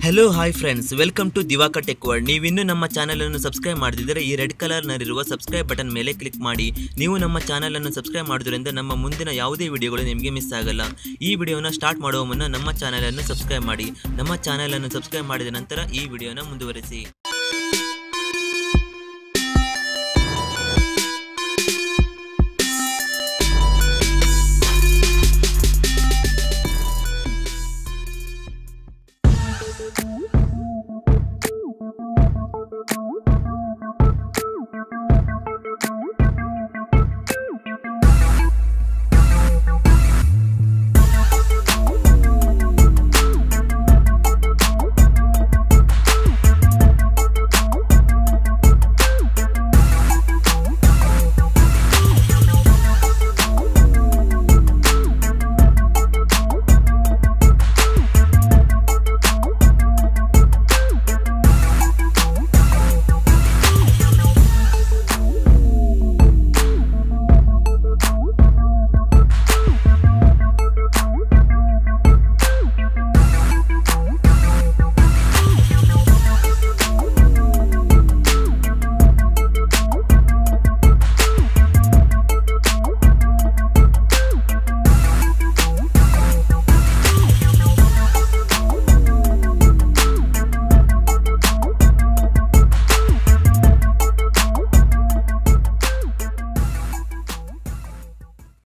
Hello hi friends, welcome to Diwakar tech world. ನೀವಿನ್ನೂ ನಮ್ಮ ಚಾನಲನ್ನು ಸಬ್ಸ್ಕ್ರೈಬ್ ಮಾಡದಿದ್ದರೆ ಈ ರೆಡ್ ಕಲರ್ನಲ್ಲಿರುವ ಸಬ್ಸ್ಕ್ರೈಬ್ ಬಟನ್ ಮೇಲೆ ಕ್ಲಿಕ್ ಮಾಡಿ. ನೀವು ನಮ್ಮ ಚಾನಲನ್ನು ಸಬ್ಸ್ಕ್ರೈಬ್ ಮಾಡೋದ್ರಿಂದ ನಮ್ಮ ಮುಂದಿನ ಯಾವುದೇ ವಿಡಿಯೋಗಳು ನಿಮಗೆ ಮಿಸ್ ಆಗಲ್ಲ. ಈ ವಿಡಿಯೋನ ಸ್ಟಾರ್ಟ್ ಮಾಡುವ ಮುನ್ನ ನಮ್ಮ ಚಾನಲನ್ನು ಸಬ್ಸ್ಕ್ರೈಬ್ ಮಾಡಿ. ನಮ್ಮ ಚಾನಲನ್ನು ಸಬ್ಸ್ಕ್ರೈಬ್ ಮಾಡಿದ ನಂತರ ಈ ವಿಡಿಯೋನ ಮುಂದುವರಿಸಿ.